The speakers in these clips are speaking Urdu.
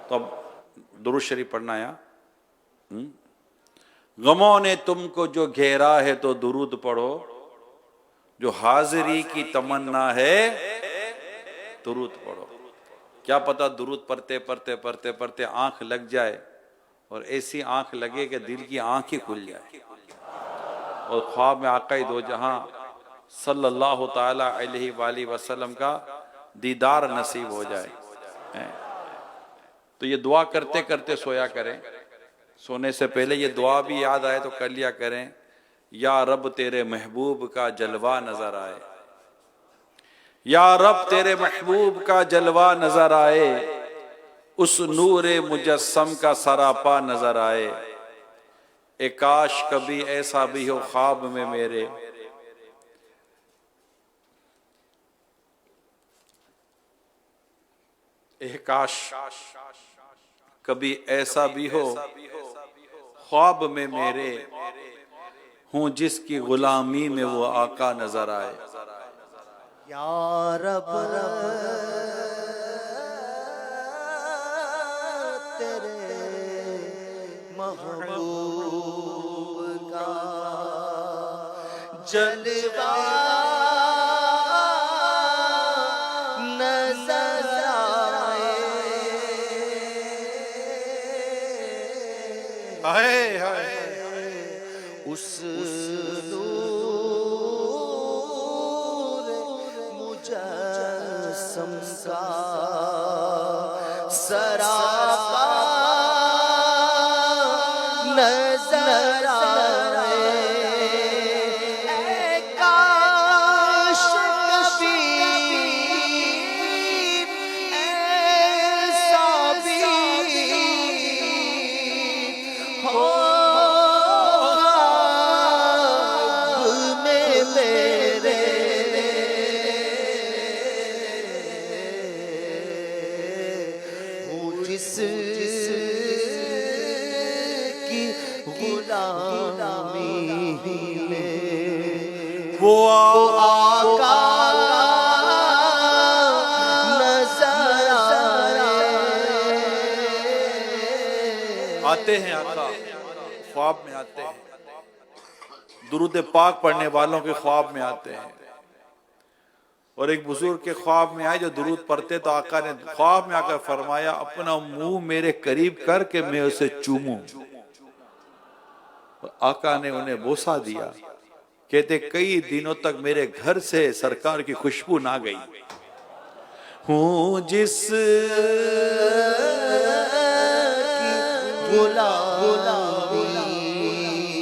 تو اب درود شریف پڑھنا آیا. غموں نے تم کو جو گھیرا ہے تو درود پڑھو، جو حاضری کی تمنا ہے درود پڑھو. کیا پتا درود پڑھتے پڑھتے پڑھتے پڑھتے آنکھ لگ جائے، اور ایسی آنکھ لگے کہ دل کی آنکھ ہی کھل جائے، اور خواب میں آقا دو جہاں صلی اللہ تعالی علیہ وآلہ وسلم کا دیدار نصیب ہو جائے. تو یہ دعا کرتے کرتے سویا کریں. سونے سے پہلے یہ دعا بھی یاد آئے تو کر لیا کریں. یا رب تیرے محبوب کا جلوہ نظر آئے، یا رب تیرے محبوب کا جلوہ نظر آئے، اس نور مجسم کا سراپا نظر آئے. اے کاش کبھی ایسا بھی ہو خواب میں میرے، اے کاش کبھی ایسا بھی ہو خواب میں میرے، ہوں جس کی غلامی میں وہ آقا نظر آئے. یا رب تیرے محبوب کا جلوہ نظر ہائے ہائے اس نور مجسم کا سراپا نظر آئے. اے کاش کبھی ایسا بھی ہو جس کی غلامی میں وہ آقا نظر آتے ہیں. آقا خواب میں آتے ہیں، درود پاک پڑھنے والوں کے خواب میں آتے ہیں. اور ایک بزرگ کے خواب میں آئے جو درود پڑھتے تو آقا نے خواب میں آ کر فرمایا اپنا منہ میرے قریب کر کے میں اسے چوموں. آقا نے انہیں بوسہ دیا. کہتے کئی دنوں تک میرے گھر سے سرکار کی خوشبو نہ گئی. ہوں جس کی غلامی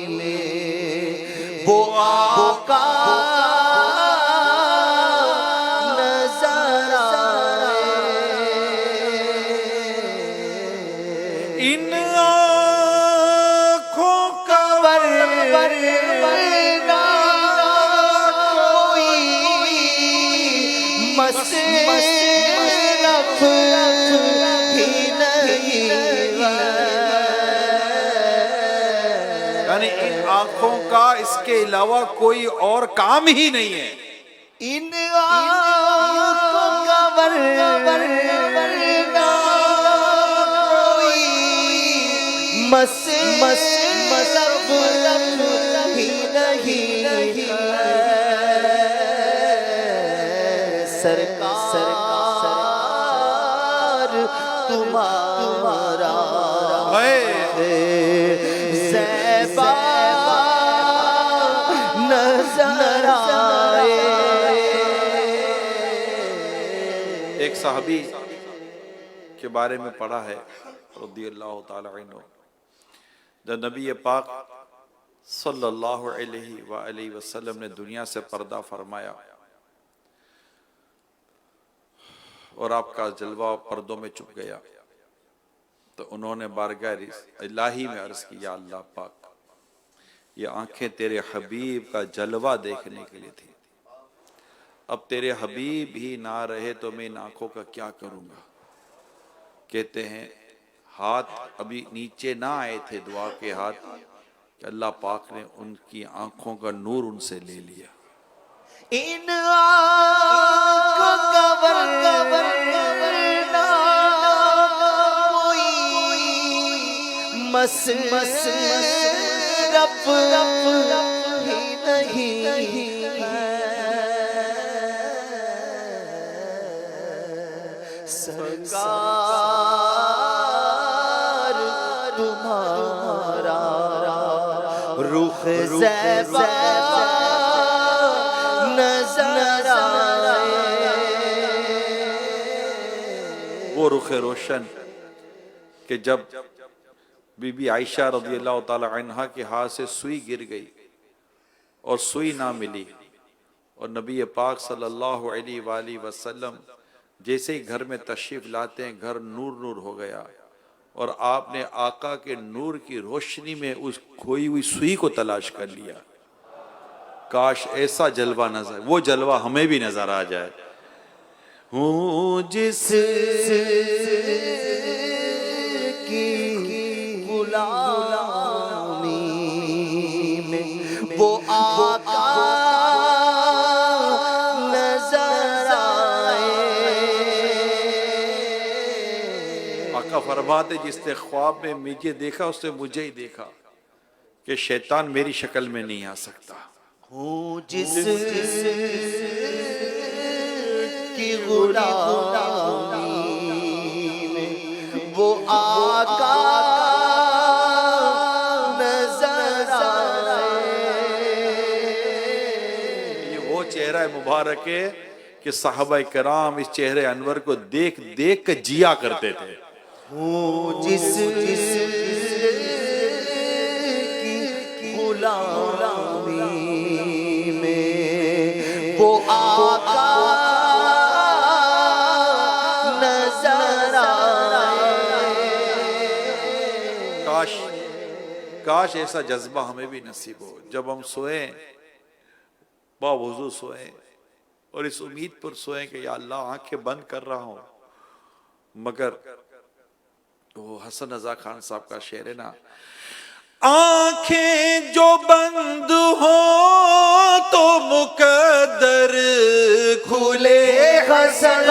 میں وہ آقا یعنی ان آنکھوں کا اس کے علاوہ کوئی اور کام ہی نہیں ہے. ان آنکھوں کا ورنہ کوئی مطلب ہی نہیں ہے. سرکار تمہارا زیبا نظر آئے. ایک صحابی کے بارے میں پڑھا ہے رضی اللہ تعالی عنہ، جب نبی پاک صلی اللہ علیہ وآلہ وسلم نے دنیا سے پردہ فرمایا اور آپ کا جلوہ پردوں میں چھپ گیا، تو انہوں نے بارگاہ الہی میں عرض کی یا اللہ پاک یہ آنکھیں تیرے حبیب کا جلوہ دیکھنے کے لیے تھی، اب تیرے حبیب ہی نہ رہے تو میں ان آنکھوں کا کیا کروں گا. کہتے ہیں ہاتھ ابھی نیچے نہ آئے تھے دعا کے ہاتھ کہ اللہ پاک نے ان کی آنکھوں کا نور ان سے لے لیا. ان آنکھوں کا ورنہ کوئی مصرف ہی نہیں سرکار تمہارا رخ زیبا نظر آئے. وہ رخ روشن کہ جب بی بی عائشہ رضی اللہ تعالی عنہا کے ہاتھ سے سوئی گر گئی اور سوئی نہ ملی، اور نبی پاک صلی اللہ علیہ وآلہ وسلم جیسے ہی گھر میں تشریف لاتے ہیں گھر نور نور ہو گیا، اور آپ نے آقا کے نور کی روشنی میں اس کھوئی ہوئی سوئی کو تلاش کر لیا. کاش ایسا جلوہ نظر، وہ جلوہ ہمیں بھی نظر آ جائے. ہوں جس کی غلامی میں وہ آقا نظر آئے. آقا فرماتے جس نے خواب میں مجھے دیکھا اس نے مجھے ہی دیکھا کہ شیطان میری شکل میں نہیں آ سکتا. ہوں جس کی غلامی میں وہ آقا نظر آئے. یہ وہ چہرہ مبارک ہے کہ صحابہ کرام اس چہرے انور کو دیکھ دیکھ کر جیا کرتے تھے. ہوں جس کی غلامی میں وہ آقا نظر آئے. کاش ایسا جذبہ ہمیں بھی نصیب ہو. جب ہم سوئیں باوضو سوئیں اور اس امید پر سوئیں کہ یا اللہ آنکھیں بند کر رہا ہوں، مگر وہ حسن رضا خان صاحب کا شعر ہے نا، آنکھیں جو بند ہو تو مقدر کھلے حسن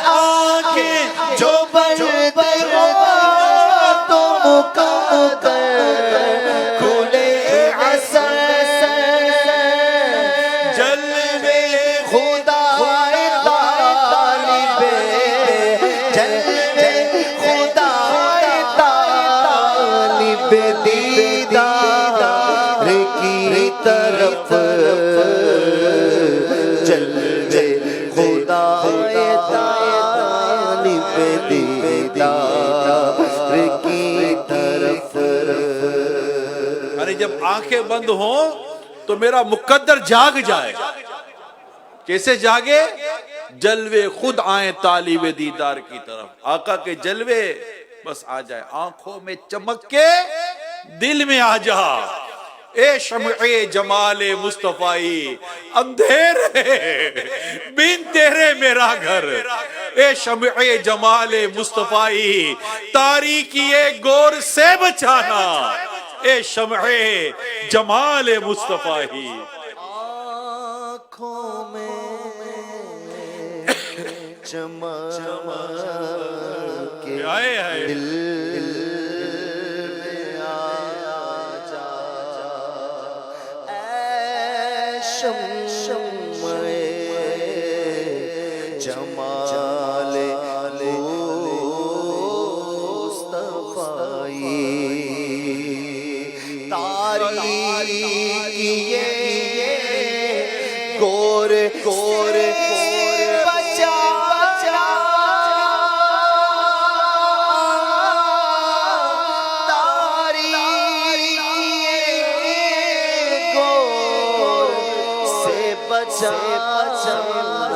آنکھیں جو بند ہو تو مقدر کھلے حسن جلوے خدا طالب جلوے خدا طالب دیدار کی طرف جلوے خدا طالب دیدار کی طرف. یعنی جب آنکھیں بند ہوں تو میرا مقدر جاگ جائے. کیسے جاگے؟ جلوے خود آئیں طالب دیدار کی طرف. آقا کے جلوے بس آ جائے، آنکھوں میں چمک کے دل میں آ جا. اے شمع جمال مصطفی اندھیر ہے بین تیرے میرا گھر. اے شمع جمال مصطفی تاریکی گور سے بچانا. اے شمع جمال مصطفی آنکھوں میں چمک کے آئے آئے دل میں آ جا. اے شمع جمال مصطفی تاریکی گور گور بچا بچا تاریکی گور سے بچا جمال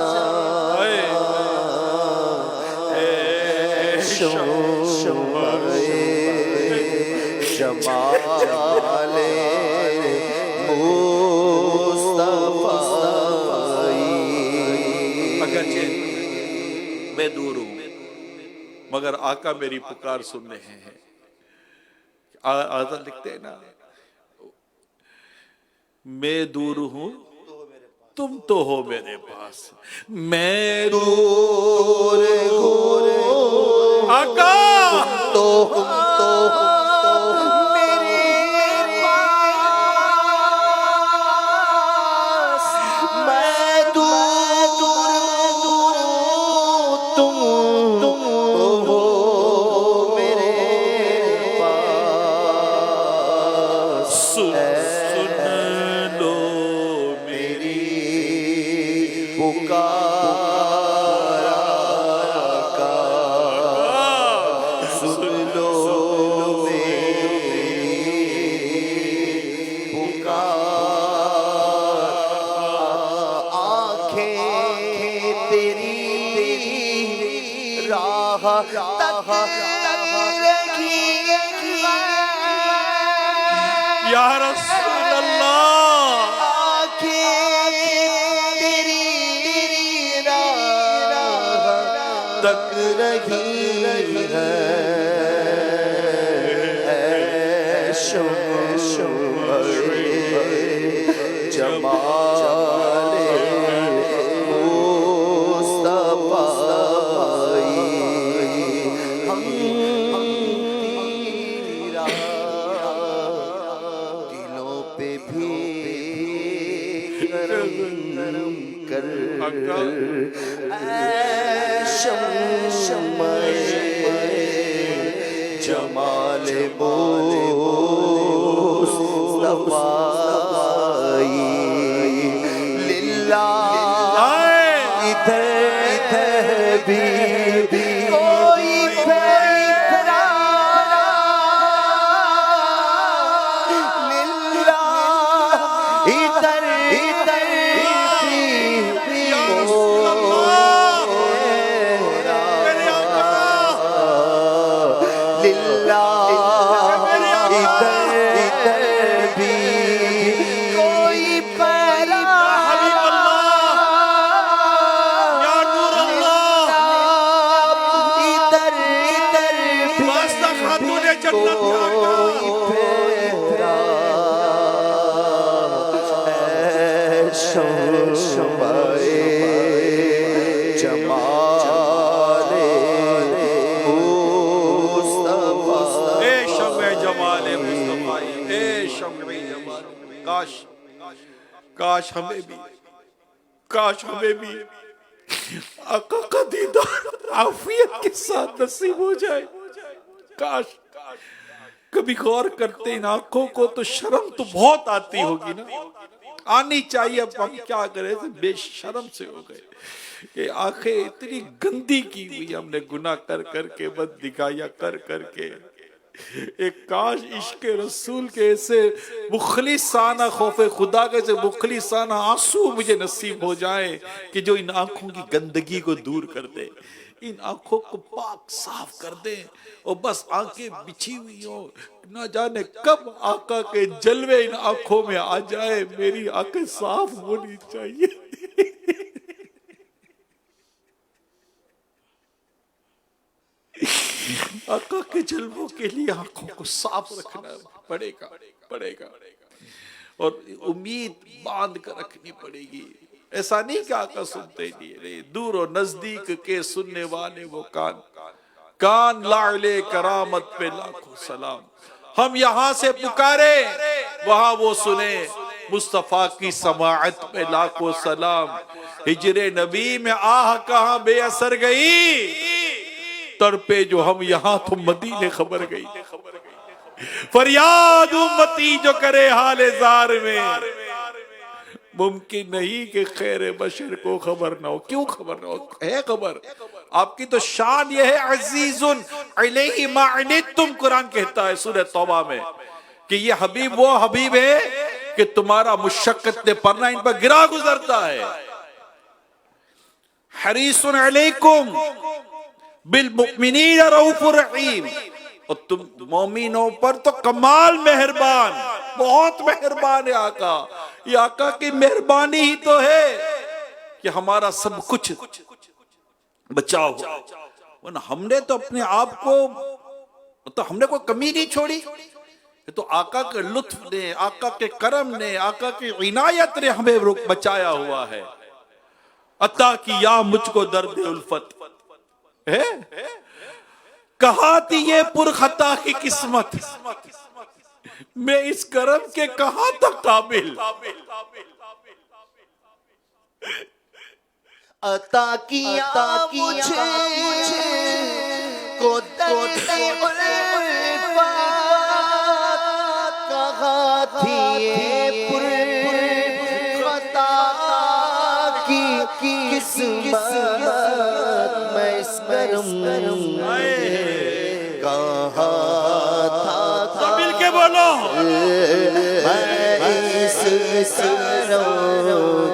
مصطفی. اگرچہ میں دور ہوں مگر آقا میری پکار سن رہے ہیں. آزاد لکھتے ہیں نا، میں دور ہوں تم تو ہو میرے پاس. میں دور ہوں آقا تو میرے پاس میں دور تم ہو میرے پاس سن لو میری پکار کا سن لو میری پکار آنکھیں تیری راہ تک رکھی یا رسول اللہ تک رہی ہے جمال مصطفی ہم تیرا دلوں پہ بھی کرم کر شمع جمال مصطفی للہ ادھر بھی کوئی پیرا للہ ادھر کاش ہمیں بھی آقا کا دیدار عافیت کے ساتھ نصیب ہو جائے. کاش کبھی غور کرتے ان آنکھوں کو تو شرم تو بہت آتی ہوگی نا, آنی چاہیے. اب ہم کیا کریں, بے شرم سے ہو گئے کہ آنکھیں اتنی گندی کی ہوئی ہم نے گناہ کر کر کے, بد دکھائیاں کر کر کے. ایک کاش عشق رسول کے ایسے مخلصانہ خوف خدا کے ایسے مخلصانہ آنسو مجھے نصیب ہو جائیں کہ جو ان آنکھوں کی گندگی کو دور کر دے, ان آنکھوں کو پاک صاف کر دے, اور بس آنکھیں بچھی ہوئی ہوں. نہ جانے کب آقا کے جلوے ان آنکھوں میں آ جائے. میری آنکھیں صاف ہونی چاہیے. آقا کے جلووں کے لیے آنکھوں کو صاف رکھنا پڑے گا اور امید باندھ کر رکھنی پڑے گی. ایسا نہیں کہ آقا سنتے نہیں, دور و نزدیک کے سننے والے وہ کان لعلے کرامت پہ لاکھوں سلام. ہم یہاں سے پکارے وہاں وہ سنے, مصطفیٰ کی سماعت پہ لاکھوں سلام. ہجر نبی میں آہ کہاں بے اثر گئی, تڑپے جو ہم یہاں تو مدینے خبر گئی. فریاد امتی جو کرے حال زار میں, ممکن نہیں کہ خیر بشر کو خبر نہ ہو. کیوں خبر نہ ہو, ہے خبر. آپ کی تو شان یہ ہے عزیز علیہ ما عنتم, قرآن کہتا ہے سورہ توبہ میں کہ یہ حبیب وہ حبیب ہے کہ تمہارا مشقت نے پرنا ان پر گرا گزرتا ہے. حریص علیکم بالمؤمنین رؤوف رحیم, اور تم مومنوں پر تو کمال مہربان, بہت مہربان ہے آقا. یہ آقا کی مہربانی ہی تو ہے کہ ہمارا سب کچھ بچاؤ ہو. ورنہ ہم نے تو اپنے آپ کو, تو ہم نے کوئی کمی نہیں چھوڑی. تو آقا کے لطف نے, آقا کے کرم نے, آقا کی عنایت نے ہمیں بچایا ہوا ہے. عطا کیا مجھ کو درد الفت ہے, کہاں تھی یہ پرخطا کی قسمت، میں اس کرم کے کہاں تک قابل. عطا کیا مجھے کو درد الفات، کہاں تھی یہ پرخطا کی قسمت، میں اس کرم کہاں تھا سب مل کے بولو. میں اس کرم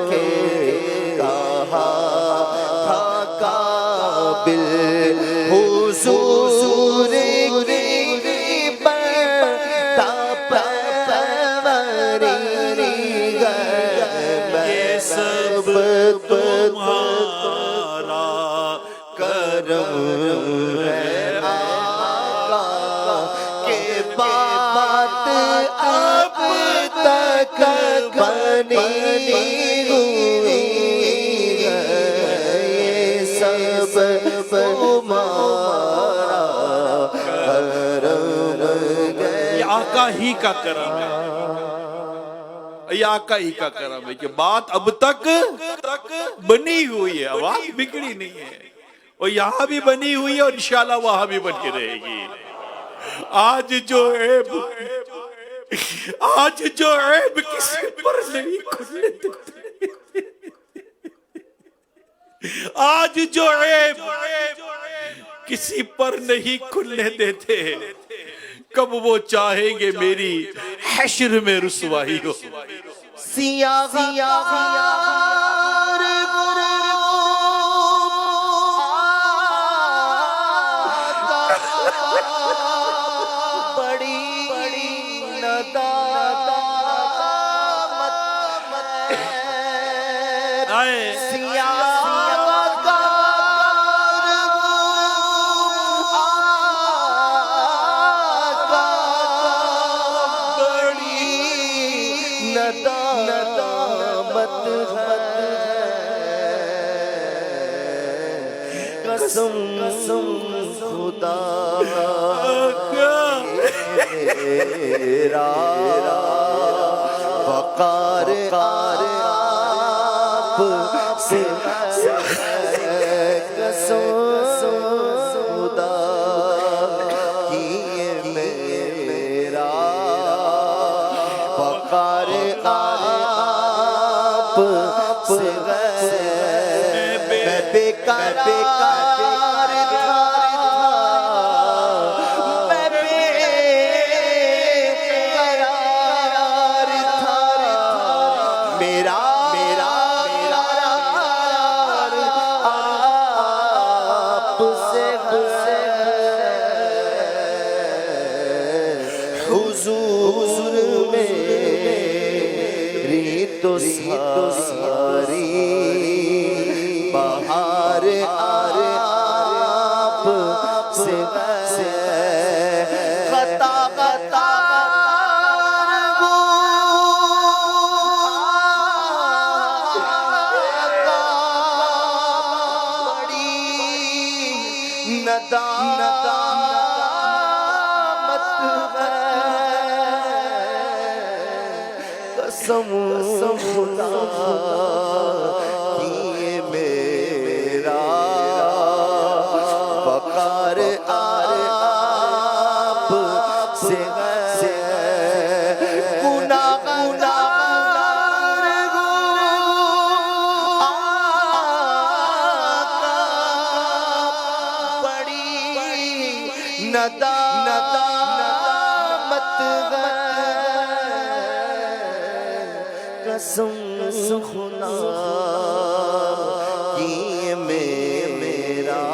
کے تھا قابل، حضور کی برتا پروری میں سب تمہارا کرم ہے آقا، کہ بات اب تک بنی ہوئی ہے، یہ سب تمہارا کرم ہے. یہ آقا ہی کا کرم ہے، یہ آقا ہی کا کرم ہے کہ بات اب تک بنی ہوئی ہے، آواز بگڑی نہیں ہے، اور یہاں بھی بنی ہوئی ہے اور انشاءاللہ وہاں بھی بنی رہے گی. آج جو عیب کسی پر نہیں کھلنے دیتے، آج جو عیب کسی پر نہیں کھلنے دیتے، کب وہ چاہیں گے میری حشر میں رسوائی ہو. سیاہ بڑی ندامت قسم خدا میرا وقار آپ سے قسم خدا کی میرا وقار آپ سے میں بیکار حضور میری تو ساری بہار آپ سے خطا قسم خدا کی میرا وقار آپ سے گناہ بڑی ندامت قسم خدا کی میرا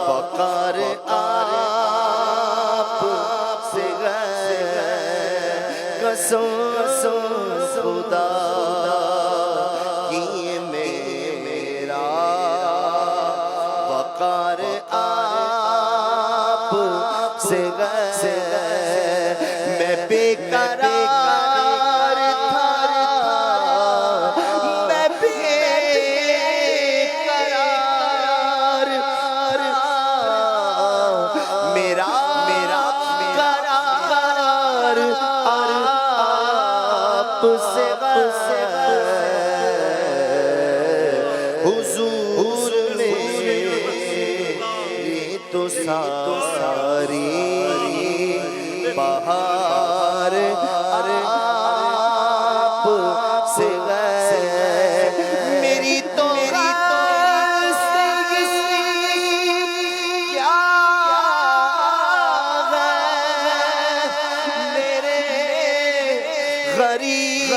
وقار آپ سے قسم خدا کی میرا وقار آپ سے میں بیقرار تو ساری بہار آپ سے ہے، میری تو خستگی کیا ہے، میرے غریب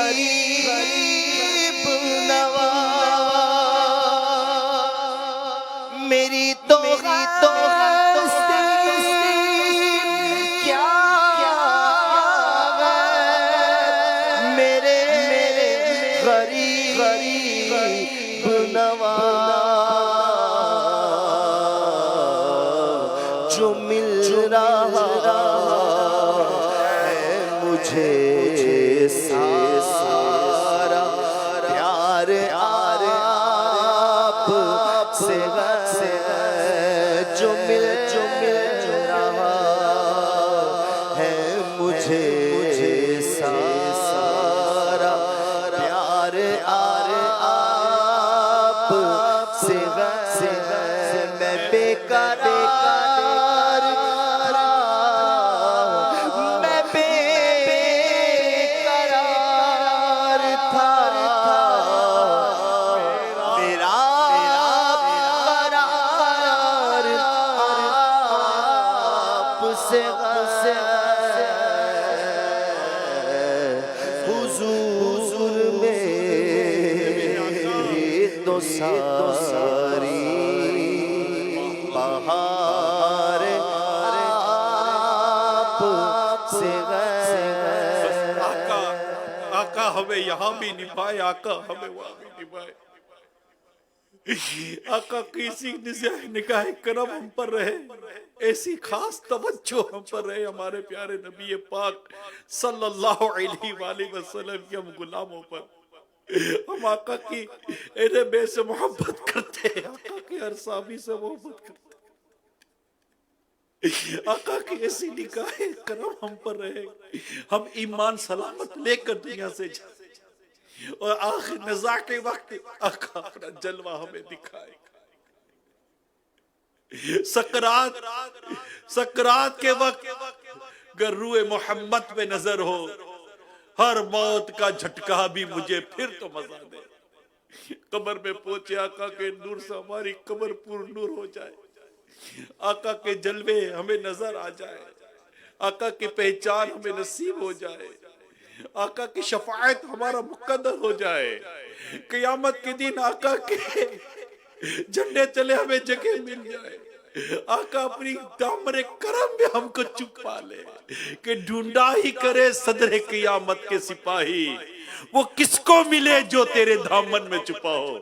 نوا، میری تو غریب نوا، جو مل رہا ہے مجھے سارا پیار آپ سے ہے، جو مل رہا ہے مجھے سارا پیار آپ سے ہے، میں بے قرار تھا، میں بے قرار تھا، میرا قرار آپ سے ہے، حضور میری تو ساری بہار آپ سے ہے۔ آقا ہمیں یہاں بھی نبھائے، آقا ہمیں وہاں بھی نبھائے، آقا کی اسی نگاہ کرم ہم پر رہے، ایسی خاص توجہ ہم پر رہے، ہمارے پیارے نبی پاک صلی اللہ علیہ وآلہ وسلم کے ہم غلاموں پر، ہم آقا کی اہل بیت سے محبت کرتے ہیں، آقا کی ہر صحابی سے محبت کرتے ہیں، آقا کی ایسی نگاہ کرم ہم پر رہے، ہم ایمان سلامت لے کر دنیا سے جائیں، اور آخر نزاع کے وقت آقا اپنا جلوہ ہمیں دکھائے، سکرات کے وقت اگر روح محمد پہ نظر ہو، ہر موت کا جھٹکا بھی مجھے پھر تو مزہ دے، قبر میں پہنچے آقا کے نور سے ہماری قبر پر نور ہو جائے، آقا کے جلوے ہمیں نظر آ جائے، آقا کی پہچان ہمیں نصیب ہو جائے، آقا کی شفاعت ہمارا مقدر ہو جائے، قیامت کے دن آقا کے جھنڈے تلے ہمیں جگہ مل جائے، آقا اپنی دامن کرم میں ہم کو چھپا لے، کہ ڈھونڈا ہی کرے صدر قیامت کے سپاہی، وہ کس کو ملے جو تیرے دامن میں چھپا ہو،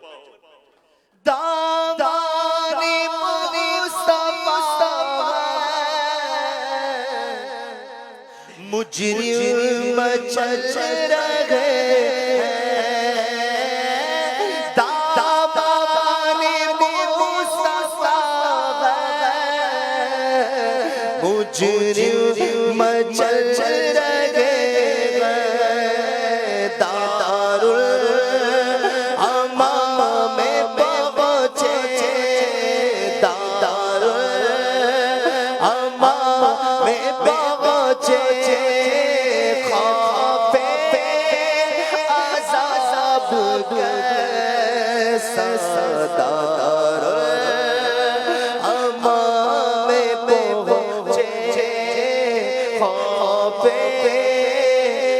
دامن مجرم چل رہے ہیں، دامن مصطفیٰ مجرم چل رہے ہیں، دارالامام میں پہنچے، دارالامام میں پہنچے، دارالامام میں پہنچے، خوف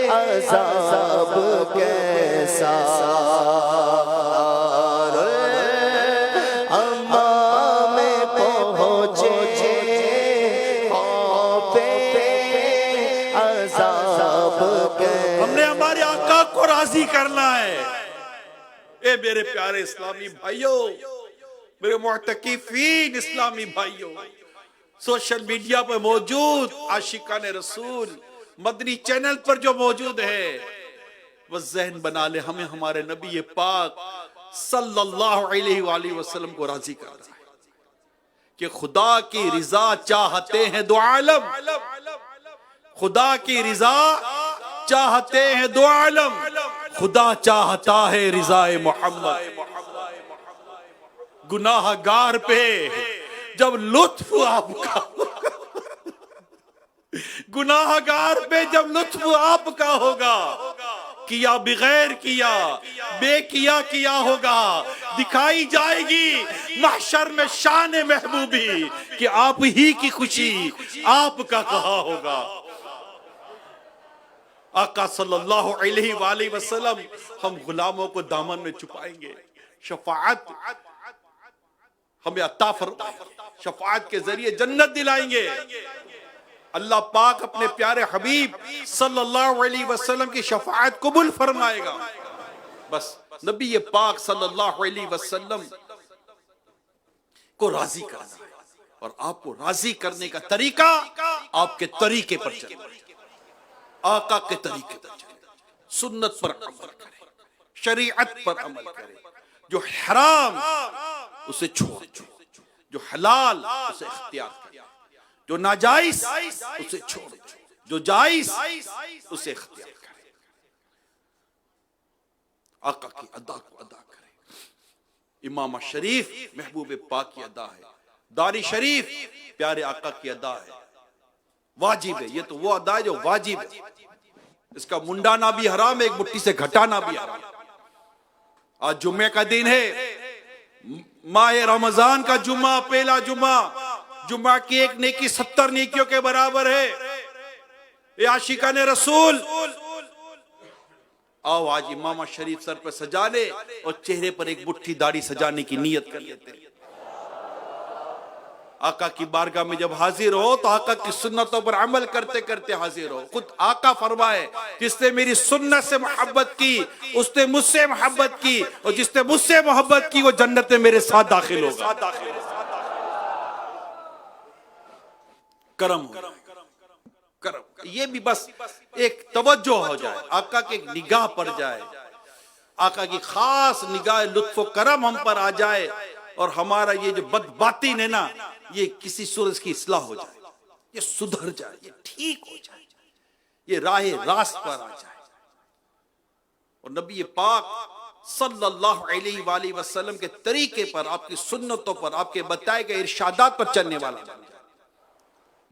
عذاب کیسا، دارالامام میں پہنچے، خوف عذاب کیسا، ہم نے ہمارے آقا کو راضی کرنا ہے، اے میرے پیارے اسلامی بھائیوں، میرے معتکفین اسلامی بھائیوں، سوشل میڈیا پر موجود عاشقان رسول مدنی چینل پر جو موجود ہے، وہ ذہن بنا لے ہمیں ہمارے نبی پاک صلی اللہ علیہ وآلہ وسلم کو راضی کر رہا ہے، کہ خدا کی رضا چاہتے ہیں دو عالم، خدا کی رضا چاہتے ہیں دو عالم، خدا چاہتا ہے رضا محمد، گناہ گار پہ جب لطف آپ کا گناہ گار پہ جب لطف آپ کا ہوگا، کیا بغیر کیا، بے کیا ہوگا، دکھائی جائے گی محشر میں شان محبوبی کہ آپ ہی کی خوشی آپ کا کہا ہوگا۔ آقا صلی اللہ علیہ وآلہ وسلم ہم غلاموں کو دامن میں چھپائیں گے، شفاعت ہمیں عطا فرمائے، شفاعت کے ذریعے جنت دلائیں گے۔ اللہ پاک اپنے پیارے حبیب صلی اللہ علیہ وسلم کی شفاعت قبول فرمائے گا۔ بس نبی پاک صلی اللہ علیہ وسلم کو راضی کرنا ہے، اور آپ کو راضی کرنے کا طریقہ آپ کے طریقے پر چلنا ہے، آقا کے طریقے پر چلنا ہے، سنت پر عمل کرے، شریعت پر عمل کرے، جو حرام اسے چھوڑ، جو حلال اسے اختیار کرے، جو ناجائز اسے چھوڑ، جو جائز اسے اختیار کرے، آقا کی ادا کو ادا کرے۔ امام شریف محبوب پاک کی ادا ہے، داری شریف پیارے آقا کی ادا ہے، واجب ہے۔ یہ تو وہ ادا ہے جو واجب ہے، اس کا منڈانا بھی حرام ہے، ایک مٹھی سے گھٹانا بھی حرام ہے۔ آج جمعے کا دن ہے، ماہ رمضان کا جمعہ، پہلا جمعہ کی ایک نیکی 70 نیکیوں کے برابر ہے۔ اے عاشقان رسول، آؤ آج امامہ شریف سر پر سجا لے اور چہرے پر ایک مٹھی داڑھی سجانے کی نیت کر لیتے ہیں۔ آقا کی بارگاہ میں جب حاضر ہو تو آقا کی سنتوں پر عمل کرتے کرتے حاضر ہو۔ خود آقا فرمائے، جس نے میری سنت سے محبت کی اس نے مجھ سے محبت کی، اور جس نے مجھ سے محبت کی وہ جنت میں میرے ساتھ داخل ہوگا۔ کرم ہو، کرم، یہ بھی بس ایک توجہ ہو جائے، آقا کی ایک نگاہ پڑ جائے، آقا کی خاص نگاہ لطف و کرم ہم پر آ جائے، اور ہمارا یہ جو بد باطن ہے نا، یہ کسی صورت کی اصلاح ہو جائے، یہ سدھر جائے، یہ ٹھیک ہو جائے، یہ راہ راست پر آ جائے، اور نبی پاک صلی اللہ علیہ وآلہ وسلم کے طریقے پر، آپ کی سنتوں پر، آپ کے بتائے گئے ارشادات پر چلنے والا بن جائے۔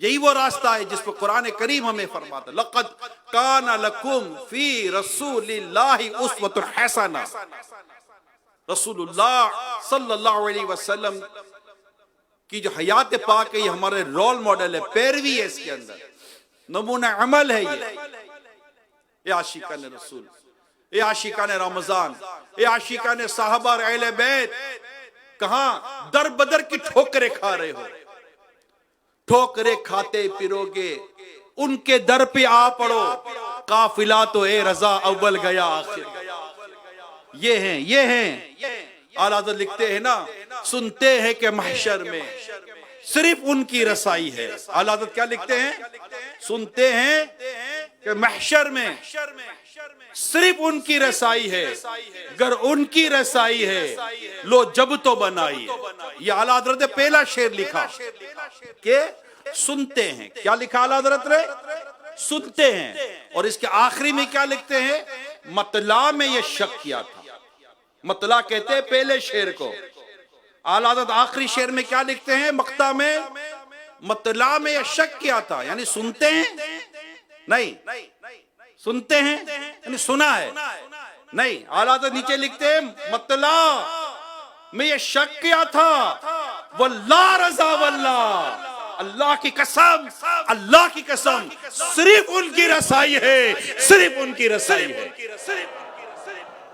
یہی وہ راستہ ہے جس پر قرآن کریم ہمیں فرماتا ہے، لَقَدْ كَانَ لَكُمْ فِي رَسُولِ اللَّهِ أُسْوَةٌ حَسَنَةٌ۔ رسول اللہ صلی اللہ علیہ وسلم کی جو حیات پاک ہے، یہ ہمارے رول ماڈل ہے، پیروی ہے، اس کے اندر نمونہ عمل ہے۔ یہ عاشقان رسول، یہ عاشقان رمضان، یہ عاشقان صحابہ اور اہل بیت، کہاں در بدر کی ٹھوکریں کھا رہے ہو، ٹھوکریں کھاتے پھرو گے، ان کے در پہ آ پڑو، قافلہ تو اے رضا اول گیا آخر۔ یہ ہیں اعلیٰ حضرت لکھتے ہیں نا، سنتے ہیں کہ محشر میں صرف ان کی رسائی ہے۔ اعلیٰ حضرت کیا لکھتے ہیں؟ سنتے ہیں کہ محشر میں صرف ان کی رسائی ہے، گر ان کی رسائی ہے لو جب تو بنائی۔ یہ اعلیٰ حضرت نے پہلا شعر لکھا کہ سنتے ہیں، کیا لکھا اعلیٰ حضرت نے؟ سنتے ہیں، اور اس کے آخری میں کیا لکھتے ہیں؟ مطلع میں یہ شک کیا تھا، مطلع کہتے ہیں پہلے شعر کو، اعلیٰ حضرت آخری شعر میں کیا لکھتے ہیں؟ مقطع میں مطلع میں یہ شک کیا تھا، یعنی سنتے ہیں نہیں، سنتے ہیں یعنی سنا ہے نہیں۔ اعلیٰ حضرت نیچے لکھتے ہیں مطلع میں یہ شک کیا تھا، واللہ رضا واللہ، اللہ کی قسم، اللہ کی قسم، صرف ان کی رسائی ہے، صرف ان کی رسائی ہے۔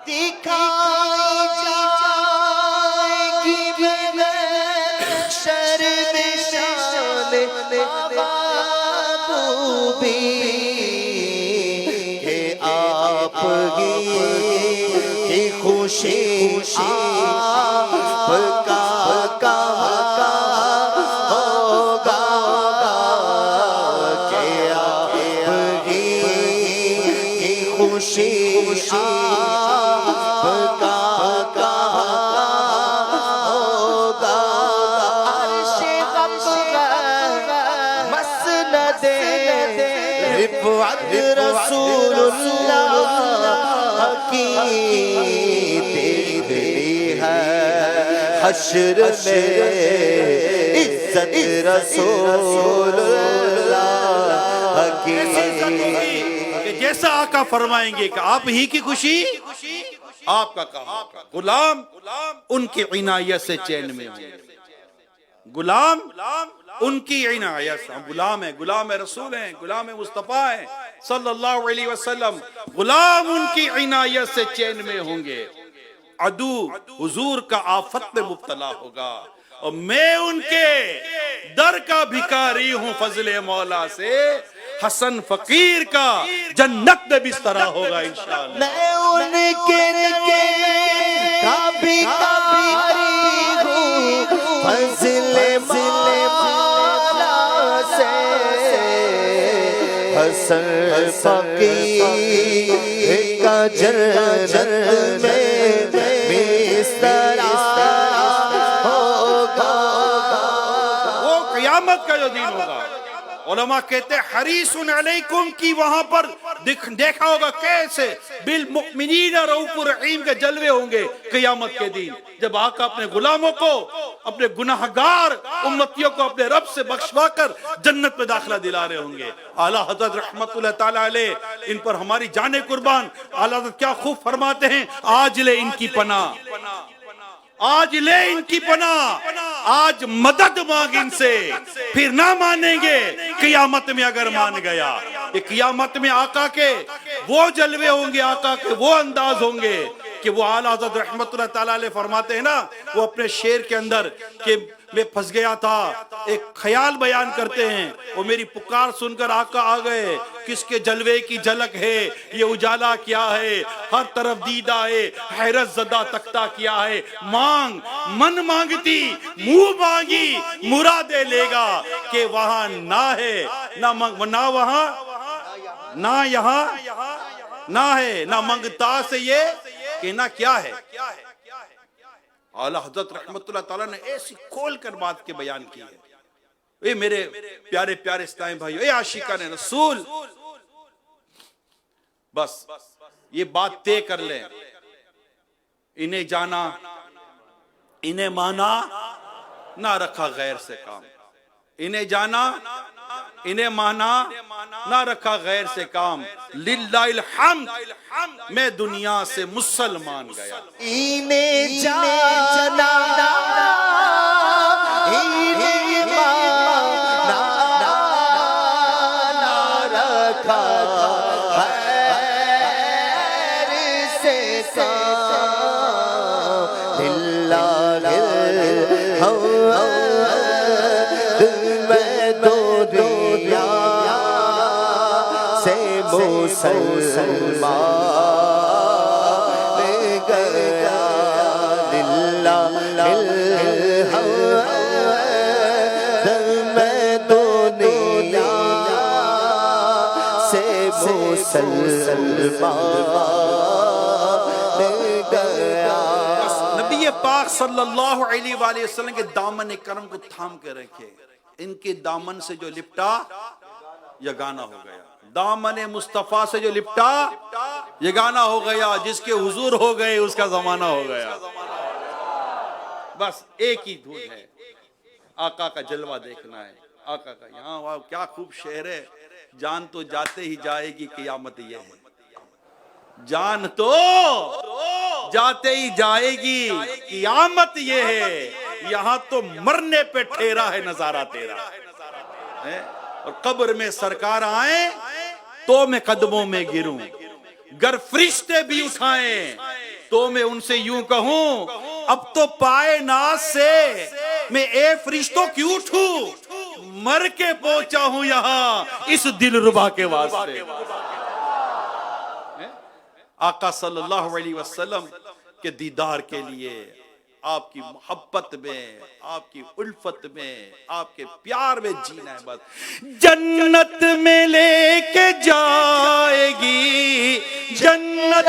دکھائی جائے گی محشر میں شان محبوبی کہ آپ کی خوشی آپ کا ہوگا کہ آپ کی خوشی رسول اللہ کی دیکھنی ہے حشر میں عزت رسول اللہ کی ایسی عزت ہوگی کہ جیسا آقا فرمائیں گے کہ آپ ہی کی خوشی آپ کا کام ہوگا. غلام ان کی عنایت سے چین میں ہوں گے. غلام ان کی عنایت سے. ہم غلام رسول ہیں, غلام مصطفیٰ ہیں صلی اللہ علیہ وسلم. غلام ان کی عنایت سے چین میں ہوں گے. عدو حضور کا آفت میں مبتلا ہوگا اور میں ان کے در کا بھکاری ہوں فضل مولا سے. حسن فقیر کا جنت میں بسترا ہوگا انشاءاللہ. میں ان کے کا بھکاری ہوں فضل مولا سے. حسن فقیر کا جنت میں بسترا ہوگا. وہ قیامت کا جو دن ہوگا. علماء کہتے ہیں حریص علیکم کی وہاں پر دیکھا ہوگا کیسے بالمؤمنین رؤوف رحیم کے جلوے ہوں گے قیامت کے دن, جب آقا اپنے غلاموں کو, اپنے گناہگار امتیوں کو اپنے رب سے بخشوا کر جنت میں داخلہ دلا رہے ہوں گے. اعلیٰ حضرت رحمت اللہ تعالی علیہ, ان پر ہماری جانیں قربان, اعلیٰ حضرت کیا خوب فرماتے ہیں, آج لے ان کی پناہ, آج لے ان کی پناہ, آج مدد مانگ ان سے, پھر نہ مانیں گے قیامت میں اگر مان گیا. یہ قیامت میں آقا کے وہ جلوے ہوں گے, آقا کے وہ انداز ہوں گے کہ وہ اعلیٰ حضرت رحمت اللہ تعالیٰ علیہ فرماتے ہیں نا, وہ اپنے شعر کے اندر کہ میں پھنس گیا تھا, ایک خیال بیان کرتے ہیں, وہ میری پکار سن کر آقا آ گئے, کس کے جلوے کی جھلک ہے, یہ اجالا کیا ہے, ہر طرف دیدہ ہے, حیرت زدہ تختہ کیا ہے, مانگ من مانگتی منہ مانگی مرادیں لے گا, کہ وہاں نہ ہے نہ وہاں نہ یہاں نہ ہے نہ منگتا سے یہ کہ نہ کیا ہے. اعلیٰ حضرت رحمت اللہ تعالیٰ نے ایسی کھول کر بات کے بیان کی ہے. اے میرے پیارے پیارے اسلام بھائیو, اے عاشقان رسول, بس یہ بات طے کر لیں, انہیں جانا انہیں مانا, نہ رکھا غیر سے کام. انہیں جانا انہیں مانا, نہ رکھا غیر سے کام. للہ الحمد, میں دنیا سے مسلمان گیا. انہیں جانا انہیں مانا, نہ رکھا غیر سے کام. للہ میں دنیا سے مسلمان گیا. للہ میں دنیا سے مسلمان گیا. نبی پاک صلی اللہ علیہ وآلہ وسلم کے دامن کرم کو تھام کے رکھے. ان کے دامن سے جو لپٹا یگانہ ہو گیا. دامن مصطفیٰ سے جو لپٹا یگانہ ہو گیا. جس کے حضور ہو گئے اس کا زمانہ ہو گیا. بس ایک ہی دھن ہے, آقا کا جلوہ دیکھنا ہے. آقا کا یہاں واہ کیا خوب شعر ہے. جان تو جاتے ہی جائے گی, قیامت یہ ہے. جان تو جاتے ہی جائے گی, قیامت یہ ہے. یہاں تو مرنے پہ ٹھہرا ہے نظارہ تیرا. اور قبر میں سرکار آئیں تو میں قدموں میں گروں, گر فرشتے بھی اٹھائیں تو میں ان سے یوں کہوں, اب تو پائے ناز سے میں اے فرشتوں کیوں اٹھوں, مر کے پہنچا ہوں یہاں اس دلربا کے واسطے. آقا صلی اللہ علیہ وسلم کے دیدار کے لیے, آپ کی محبت میں, آپ کی الفت میں, آپ کے پیار میں جینا ہے. بس جنت میں لے کے جائے گی, جنت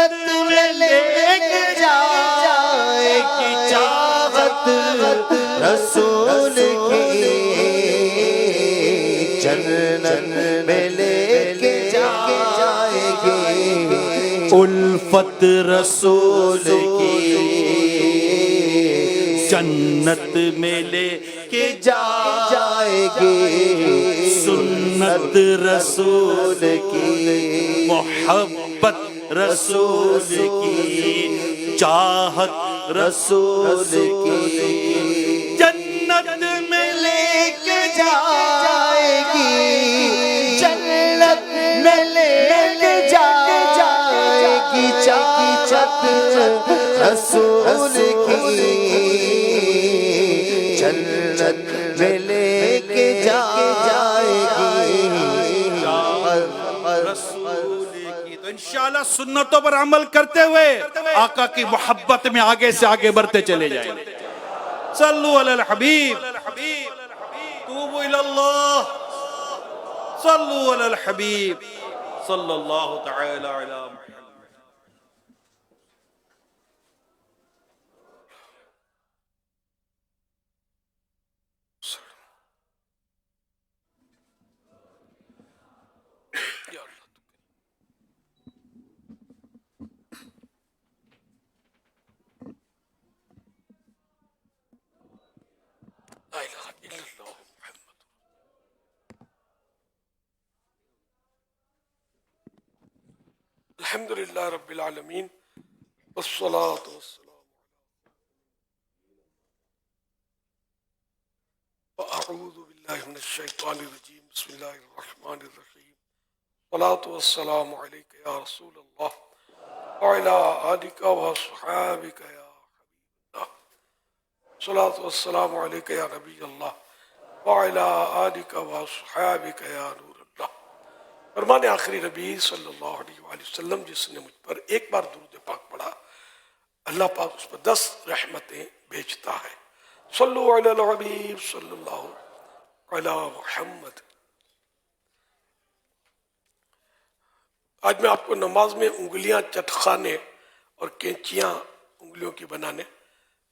میں لے کے جائے گی چاہت رسول کی, جنت میں لے کے جائے گی الفت رسول کی, جنت میں لے کے جائے گے سنت رسول کی محبت رسول کی چاہت رسول کی جنت میں لے کے جائے گی جنت میں لے کے جائے گی چاہت رسول کی جنت میں لے کے جائے گی رسول کی. تو انشاءاللہ سنتوں پر عمل کرتے ہوئے آقا کی محبت میں آگے سے آگے بڑھتے چلے جائیں گے. صلو علی الحبیب توبوا الی اللہ صلو علی الحبیب صلی اللہ تعالی علی محمد. لا الہ الا اللہ محمد. الحمد للہ رب العالمین والصلاة والسلام وأعوذ باللہ من الشیطان الرجیم بسم اللہ الرحمن الرحیم والصلاة والسلام علیک یا رسول اللہ وعلی آلک وصحابک یا حبیب اللہ الصلاة والسلام علیک یا نبی اللہ وعلی آلک وصحابک یا نور اللہ. فرمان آخری نبی صلی اللہ علیہ وآلہ وسلم جس نے مجھ پر ایک بار درود پاک پڑھا اللہ پاک اس پر 10 رحمتیں بھیجتا ہے. صلو علی الحبیب صلی اللہ علی محمد. آج میں آپ کو نماز میں انگلیاں چٹخانے اور کینچیاں انگلیوں کی بنانے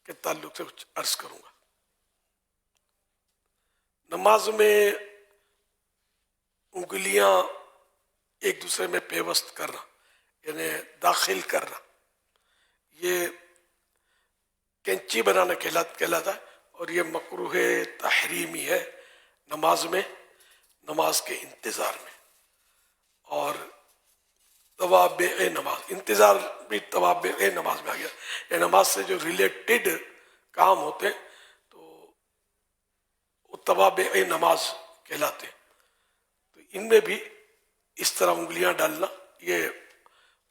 کے تعلق سے کچھ عرض کروں گا. نماز میں انگلیاں ایک دوسرے میں پیوست کرنا یعنی داخل کرنا یہ کینچی بنانا کہلاتا ہے اور یہ مکروہ تحریمی ہے نماز میں نماز کے انتظار میں. اور توابع نماز انتظار بھی توابع نماز میں آ گیا. یہ نماز سے جو ریلیٹڈ کام ہوتے ہیں تو وہ توابع نماز کہلاتے ہیں. تو ان میں بھی اس طرح انگلیاں ڈالنا یہ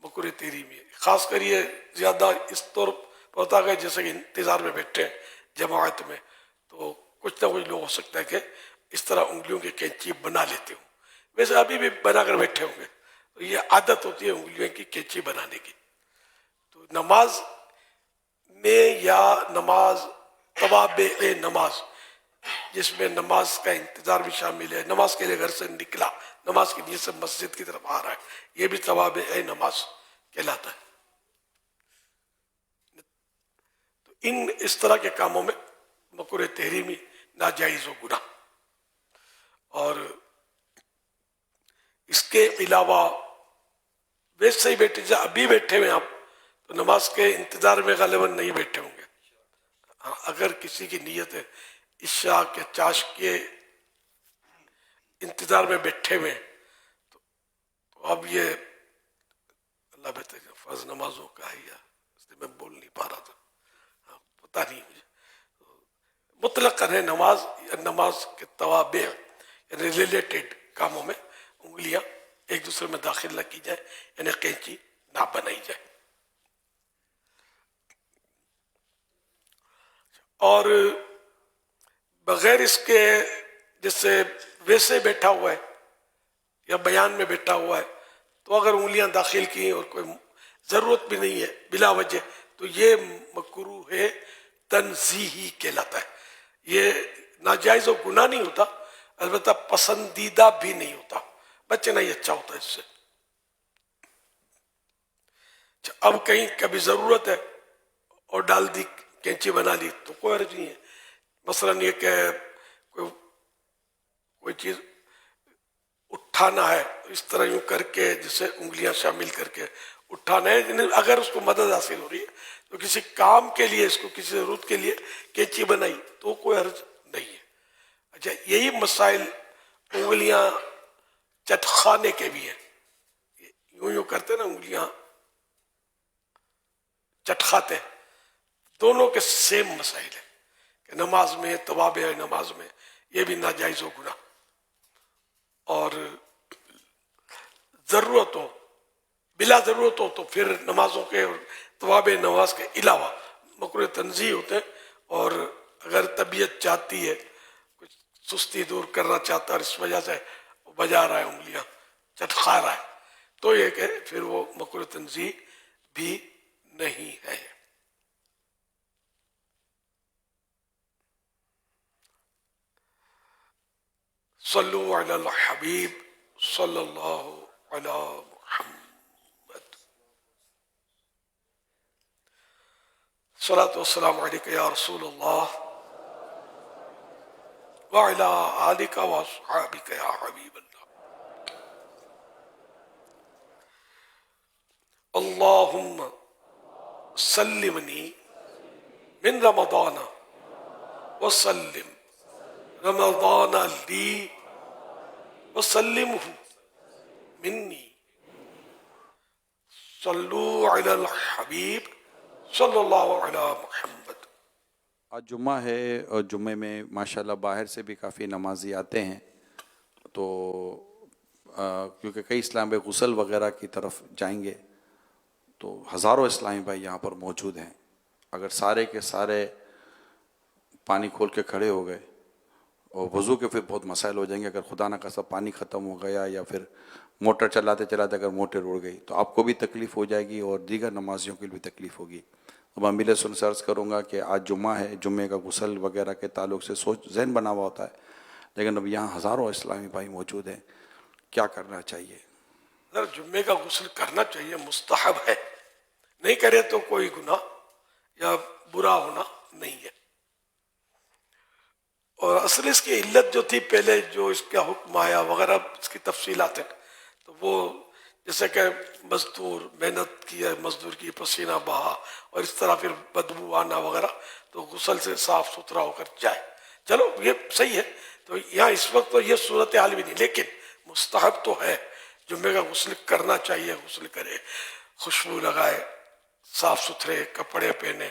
مکروہ تحریمی ہے. خاص کر یہ زیادہ اس طور پر ہوتا ہے جیسے کہ انتظار میں بیٹھے ہیں جماعت میں تو کچھ نہ کچھ لوگ ہو سکتا ہے کہ اس طرح انگلیوں کی کینچی بنا لیتے ہوں. ویسے ابھی بھی بنا کر بیٹھے ہوں گے تو یہ عادت ہوتی ہے انگلیوں کی کینچی بنانے کی. تو نماز میں یا نماز توابع نماز جس میں نماز کا انتظار بھی شامل ہے نماز کے لیے گھر سے نکلا نماز کی نیت سے مسجد کی طرف آ رہا ہے یہ بھی توابع نماز کہلاتا ہے. تو ان اس طرح کے کاموں میں مکروہ تحریمی ناجائز و گناہ. اور اس کے علاوہ ویسے ہی بیٹھے جا ابھی بیٹھے ہوئے آپ تو نماز کے انتظار میں غالباً نہیں بیٹھے ہوں گے. اگر کسی کی نیت ہے عشاء کے چاش کے انتظار میں بیٹھے ہوئے تو اب یہ اللہ بہتر فرض نمازوں کا ہے یا اس لیے میں بول نہیں پا رہا تھا پتہ نہیں مجھے. مطلق ہے نماز یا نماز کے توابع یعنی ریلیٹڈ کاموں میں انگلیاں ایک دوسرے میں داخل نہ کی جائے یعنی کینچی نہ بنائی جائے. اور بغیر اس کے جیسے ویسے بیٹھا ہوا ہے یا بیان میں بیٹھا ہوا ہے تو اگر انگلیاں داخل کی اور کوئی ضرورت بھی نہیں ہے بلا وجہ تو یہ مکروہ ہے تنزیہی کہلاتا ہے. یہ ناجائز و گناہ نہیں ہوتا البتہ پسندیدہ بھی نہیں ہوتا بچے نہیں اچھا ہوتا اس سے. اب کہیں کبھی ضرورت ہے اور ڈال دی کینچی بنا لی تو کوئی حرج نہیں ہے. مثلاً یہ کہ کوئی چیز اٹھانا ہے اس طرح یوں کر کے جسے انگلیاں شامل کر کے اٹھانا ہے اگر اس کو مدد حاصل ہو رہی ہے تو کسی کام کے لیے اس کو کسی ضرورت کے لیے کینچی بنائی تو کوئی حرج نہیں ہے. اچھا یہی مسائل انگلیاں چٹخانے کے بھی ہیں، یوں یوں کرتے نا انگلیاں چٹخاتے، دونوں کے سیم مسائل ہیں کہ نماز میں توابع نماز میں یہ بھی ناجائز و گناہ، اور ضرورت ہو بلا ضرورت ہو تو پھر نمازوں کے اور توابع نماز کے علاوہ مکروہ تنزیہ ہوتے ہیں، اور اگر طبیعت چاہتی ہے کچھ سستی دور کرنا چاہتا ہے اور اس وجہ سے وہ بجا رہا ہے انگلیاں چٹخا رہا ہے تو یہ کہ پھر وہ مکروہ تنزیہ بھی نہیں ہے۔ صلو علی الحبیب صلی اللہ علی محمد، صلاۃ والسلام علیک یا رسول اللہ وعلی آلک واصحابک یا حبیب اللہ۔ اللہم سلمنی من رمضان وسلم رمضان لی وسلمہ منی، صلو علی الحبیب صلی اللہ علی محمد۔ آج جمعہ ہے اور جمعے میں ماشاءاللہ باہر سے بھی کافی نمازی آتے ہیں، تو کیونکہ کئی اسلام بھائی غسل وغیرہ کی طرف جائیں گے تو ہزاروں اسلامی بھائی یہاں پر موجود ہیں۔ اگر سارے کے سارے پانی کھول کے کھڑے ہو گئے اور وضو کے پھر بہت مسائل ہو جائیں گے، اگر خدا نہ خواستہ پانی ختم ہو گیا یا پھر موٹر چلاتے چلاتے اگر موٹر اڑ گئی تو آپ کو بھی تکلیف ہو جائے گی اور دیگر نمازیوں کے لیے بھی تکلیف ہوگی۔ اب میں ملے سن عرض کروں گا کہ آج جمعہ ہے، جمعے کا غسل وغیرہ کے تعلق سے سوچ ذہن بنا ہوا ہوتا ہے، لیکن اب یہاں ہزاروں اسلامی بھائی موجود ہیں، کیا کرنا چاہیے؟ جمعے کا غسل کرنا چاہیے، مستحب ہے، نہیں کرے تو کوئی گناہ یا برا ہونا نہیں ہے۔ اور اصل اس کی علت جو تھی پہلے جو اس کا حکم آیا وغیرہ اس کی تفصیلات ہیں، تو وہ جیسے کہ مزدور محنت کی ہے، مزدور کی پسینہ بہا اور اس طرح پھر بدبو آنا وغیرہ، تو غسل سے صاف ستھرا ہو کر جائے، چلو یہ صحیح ہے۔ تو یہاں اس وقت تو یہ صورتحال بھی نہیں، لیکن مستحب تو ہے، جمعے کا غسل کرنا چاہیے، غسل کرے، خوشبو لگائے، صاف ستھرے کپڑے پہنے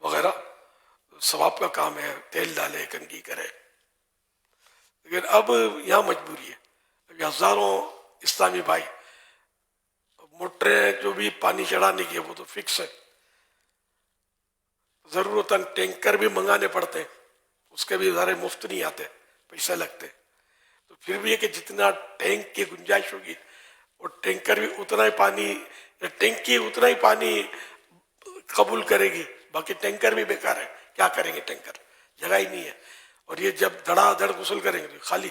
وغیرہ، ثواب کا کام ہے، تیل ڈالے، کنگھی کرے۔ لیکن اب یہاں مجبوری ہے، اب ہزاروں اسلامی بھائی موٹریں جو بھی پانی چڑھانے کی ہے وہ تو فکس ہے، ضرورتاً ٹینکر بھی منگانے پڑتے ہیں، اس کے بھی ادارے مفت نہیں آتے، پیسے لگتے، تو پھر بھی ہے کہ جتنا ٹینک کی گنجائش ہوگی وہ ٹینکر بھی اتنا ہی پانی، ٹینکی اتنا ہی پانی قبول کرے گی، باقی ٹینکر بھی بیکار ہے، کیا کریں گے ٹینکر، جگہ ہی نہیں ہے۔ اور یہ جب دھڑا دھڑ غسل کریں گے خالی،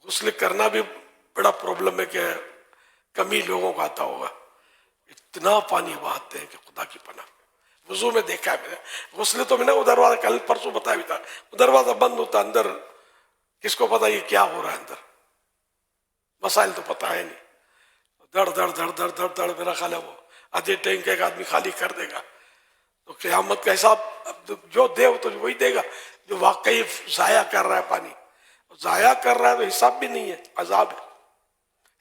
غسل کرنا بھی بڑا پرابلم ہے کہ کمی لوگوں کو آتا ہوگا، اتنا پانی بہاتے ہیں کہ خدا کی پناہ۔ وضو میں دیکھا ہے میں نے، غسل تو میں نے وہ دروازہ کل پرسوں بتایا بھی تھا، وہ دروازہ بند ہوتا، اندر کس کو پتا یہ کیا ہو رہا ہے، اندر مسائل تو پتا ہے نہیں، دڑ دڑ دڑ دڑ دڑ دڑ، میرا خیال ہے وہ آدھے ٹینک ایک آدمی خالی کر دے گا، تو قیامت کا حساب جو دے وہ تو وہی دے گا جو واقعی ضائع کر رہا ہے پانی، ضائع کر رہا ہے تو حساب بھی نہیں ہے، عذاب ہے۔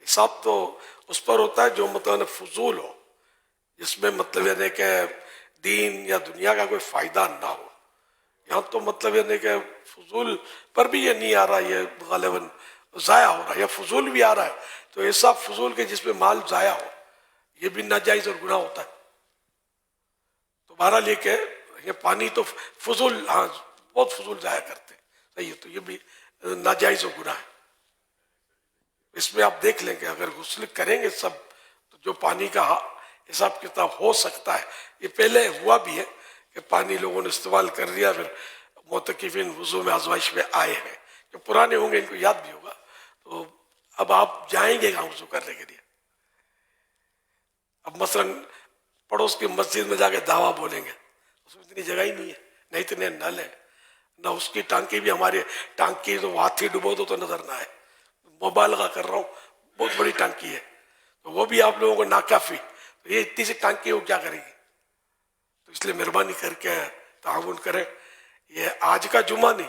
حساب تو اس پر ہوتا ہے جو مطلب فضول ہو، جس میں مطلب یعنی کہ دین یا دنیا کا کوئی فائدہ نہ ہو۔ یہاں تو مطلب یعنی کہ فضول پر بھی یہ نہیں آ رہا، یہ غالباً ضائع ہو رہا ہے، یا فضول بھی آ رہا ہے تو ایسا فضول کے جس میں مال ضائع ہو، یہ بھی ناجائز اور گناہ ہوتا ہے۔ تو بہرحال یہ کہ یہ پانی تو فضول، ہاں بہت فضول ضائع کرتے ہیں، صحیح ہے، تو یہ بھی ناجائز و گناہ ہے۔ اس میں آپ دیکھ لیں کہ اگر غسل کریں گے سب تو جو پانی کا حساب کتاب ہو سکتا ہے، یہ پہلے ہوا بھی ہے کہ پانی لوگوں نے استعمال کر لیا، پھر معتکفین وضو میں آزمائش میں آئے ہیں، جو پرانے ہوں گے ان کو یاد بھی ہوگا، تو اب آپ جائیں گے کہاں وضو کرنے کے لیے؟ اب مثلاً پڑوس کی مسجد میں جا کے دعویٰ بولیں گے، اس میں اتنی جگہ ہی نہیں ہے، نہ اتنے نل ہیں، نہ اس کی ٹانکی بھی ہماری ٹانکی تو ہاتھی ڈبو دو تو نظر نہ آئے، مبالغہ کر رہا ہوں، بہت بڑی ٹانکی ہے، تو وہ بھی آپ لوگوں کو ناکافی، تو یہ اتنی سی ٹانکی وہ کیا کرے گی؟ تو اس لیے مہربانی کر کے تعاون کریں۔ یہ آج کا جمعہ نہیں،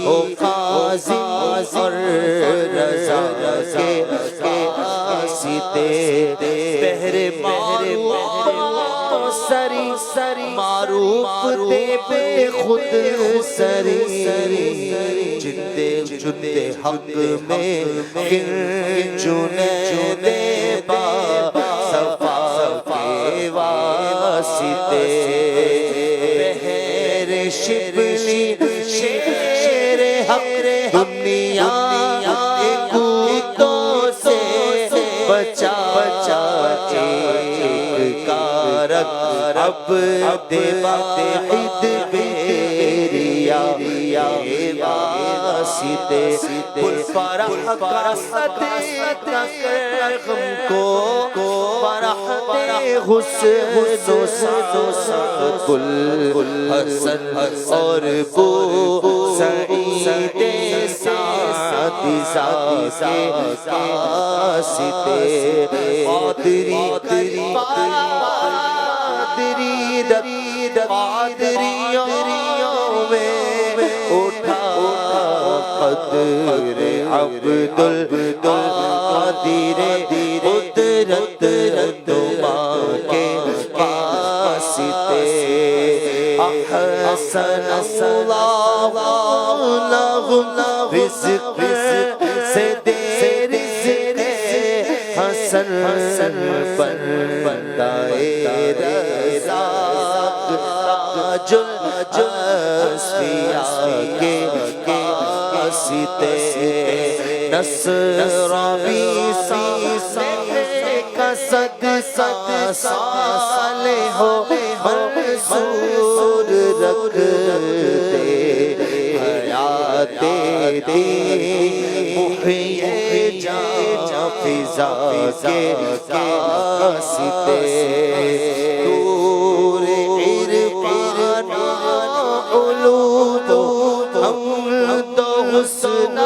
ہو قاضی اور رضا کے واسطے بہر معروف سری معروف دے بے خود سری جندے جندے حق میں جنید با صفا کے واسطے بہر شبلی شیر حق دنیا کے کتوں سے بچا ایک کارک اب واحد بیریا واسطے پل فرح کا صدقہ کر غم کو فرح دے حسن و سعادت گل حسن اور بو سعید سعدی کے واسطے قادریوں میں اٹھا قدر عبد القادر قدرت نما کے واسطے احسن اللہ لہم رزق سے دے رزق حسن بندائے رزاق تاج الاصفیاء کے واسطے نصرانی کا صدقہ صالح ہو منصور رکھ دے حیات دین محیی جان فضا کے واسطے نور عرفان علوم حمد و حسن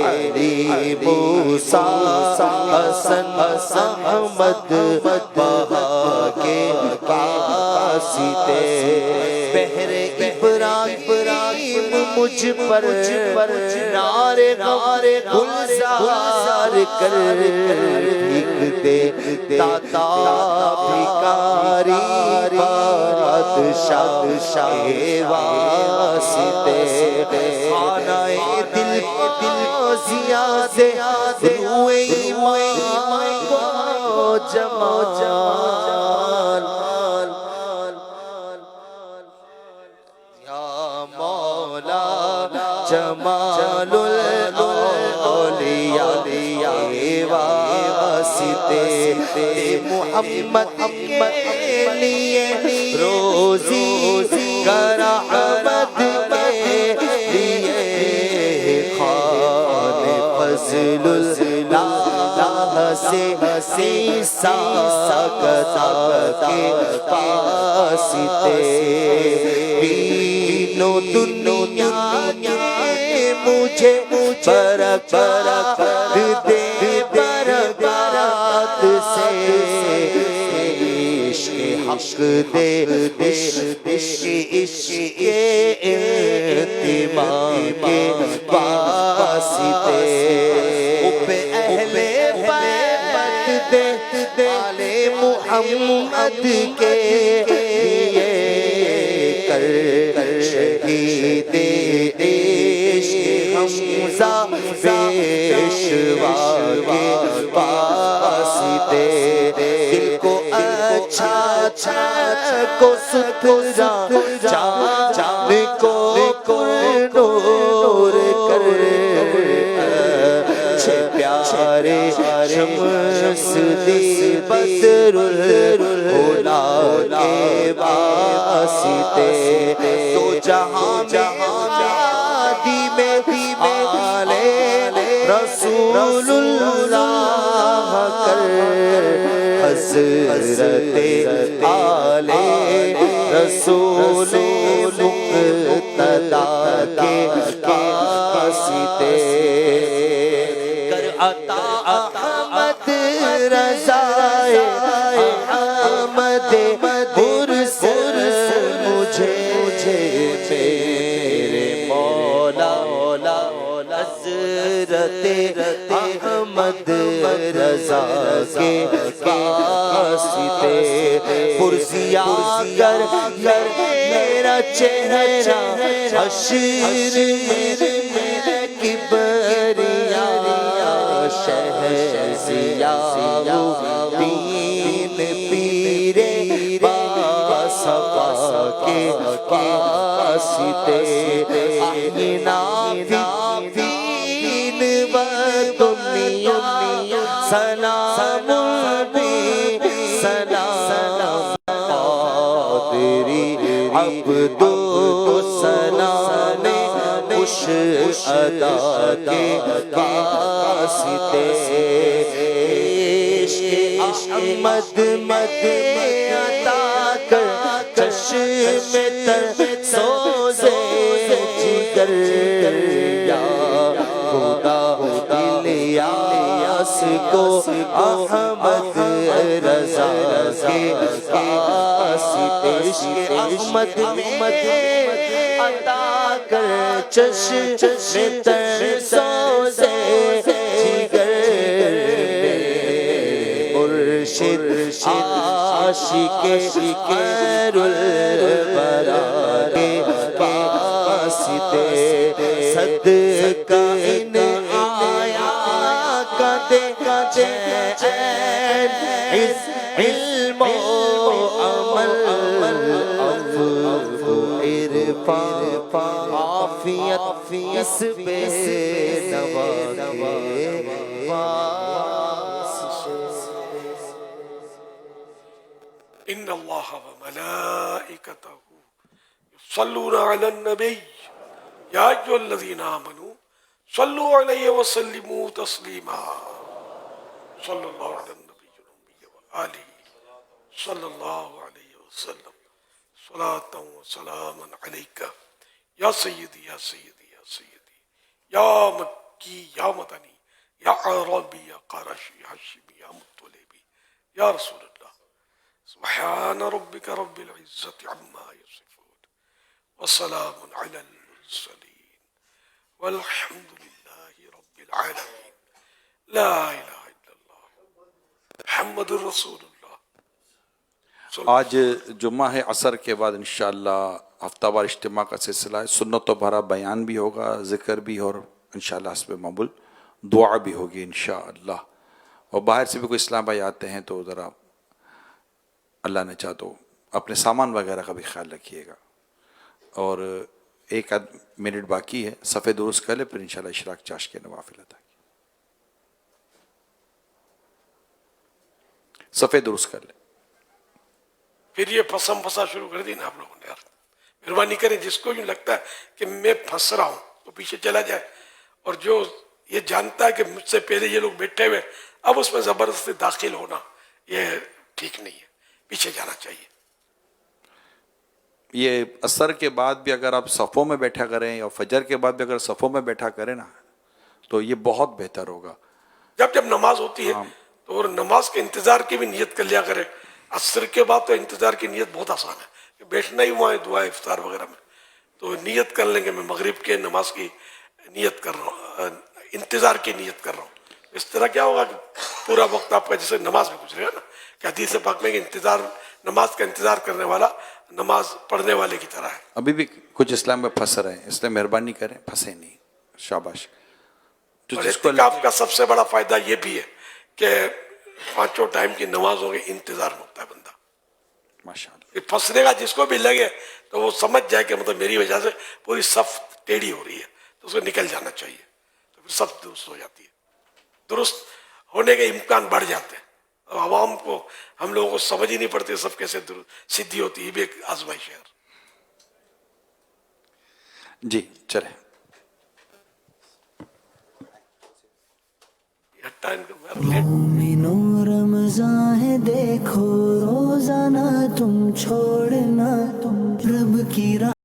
علی موسیٰ حسن احمد بہا کے واسطے بہر ابراہیم مجھ پر نارے گلزار کر بھیک دے داتا بھکاری بادشاہ واسطے خانہ دل زیاد روئے ایمان کو جمال یا مولا جمال الاولیاء واسطے محمد کے لیے روزی کرامت میں لیے خان فضل اللہ سے ساکتا کے واسطے دینو دنیا کے مجھے برکت دے برکات سے عشق حق دے عشق اتمام کے واسطے اہل بیت دے آل محمد کے لیے کر شہید عشق حمزہ پیشوا کے واسطے دل کو اچھا کو ستھرا چاند کو نور کر پیارے شمس دی بدر الہلا کے واسطے تو جہاں دی میں آل رسول اللہ کر حضرت آل رسول مقتدی کے واسطے کر عطا احمد رضا احمد مرسل مجھے حضرت احمد رضا کے واسطے پرزیا کر میرا چہرہ حشر میں کبریا شہزیا دین پیرے باصفا کے واسطے آئینہ دین و دنیا سلام بھی سلام قادری عبد السلام خوش ادا کے واسطے احمد مد عطا کر چشم تر سوزے جگر یا خدا الیاس کو احمد رضا کے واسطے احمد عطا کر چشم تر سوزے جگر مرشد عاشق خیر الورا کے واسطے صدقہ ان آیا کدے چین علم و عمل عفو عرفان عافیت اس بے نوا کے ان اللہ وملائکتہ یصلون علی النبی یا ایھا الذین آمنوا صلوا علیہ وسلموا تسلیما صلی اللہ علی النبی وآلہ صلی اللہ علیہ وسلم صلاۃ و سلاما علیک یا سیدی یا سیدی یا سیدی یا مکی یا مدنی یا عربی یا قرشی یا حشمی یا مطلبی یا رسول اللہ سبحان ربك رب العزة عما يصفون وسلام على المرسلين والحمد لله رب العالمين لا إله إلا الله محمد رسول اللہ. آج جمعہ ہے، عصر کے بعد انشاءاللہ ہفتہ وار اجتماع کا سلسلہ ہے، سنت و بھرا بیان بھی ہوگا، ذکر بھی، اور انشاءاللہ اس پہ مقبول دعا بھی ہوگی انشاءاللہ. اور باہر سے بھی کوئی اسلام بھائی آتے ہیں تو ذرا اللہ نے چاہ تو اپنے سامان وغیرہ کا بھی خیال رکھیے گا. اور ایک آدھ منٹ باقی ہے، صفحے درست کر لے، پھر انشاءاللہ اشراق چاش کے نوافل ادا کیے. صفحے درست کر لے. پھر یہ پھسم پھسا شروع کر دی نا آپ لوگوں نے. یار مہربانی کریں، جس کو یوں لگتا ہے کہ میں پھنس رہا ہوں تو پیچھے چلا جائے، اور جو یہ جانتا ہے کہ مجھ سے پہلے یہ لوگ بیٹھے ہوئے اب اس میں زبردستی داخل ہونا یہ ٹھیک نہیں ہے، پیچھے جانا چاہیے. یہ عصر کے بعد بھی اگر آپ صفوں میں بیٹھا کریں اور فجر کے بعد بھی اگر صفوں میں بیٹھا کریں نا تو یہ بہت بہتر ہوگا. جب نماز ہوتی ہے تو اور نماز کے انتظار کی بھی نیت کر لیا کرے. عصر کے بعد تو انتظار کی نیت بہت آسان ہے کہ بیٹھنا ہی ہوا ہے دعا افطار وغیرہ میں، تو نیت کر لیں کہ میں مغرب کے نماز کی نیت کر رہا ہوں، انتظار کی نیت کر رہا ہوں. اس طرح کیا ہوگا کہ پورا وقت آپ کا جیسے نماز میں گزرے گا نا، کہ حدیث پاک میں کہ انتظار، نماز کا انتظار کرنے والا نماز پڑھنے والے کی طرح ہے. ابھی بھی کچھ اسلام میں پھنس رہے ہیں، اس لیے مہربانی کریں پھنسے نہیں. شاباش. اور اعتکاف کا سب سے بڑا فائدہ یہ بھی ہے کہ پانچوں ٹائم کی نمازوں کے انتظار میں ہوتا ہے بندہ. ماشاءاللہ. پھنسنے کا جس کو بھی لگے تو وہ سمجھ جائے کہ مطلب میری وجہ سے پوری صف ٹیڑھی ہو رہی ہے، تو اس کو نکل جانا چاہیے، تو پھر صف درست ہو جاتی ہے. درست ہونے کے امکان بڑھ جاتے ہیں. اور عوام کو، ہم لوگوں کو سمجھ ہی نہیں پڑتی صف کیسے سیدھی ہوتی ہے. یہ بھی ایک آزمائش ہے. جی چلیں. مومنوں رمضان ہے دیکھو روزانہ تم چھوڑنا، تم رب کی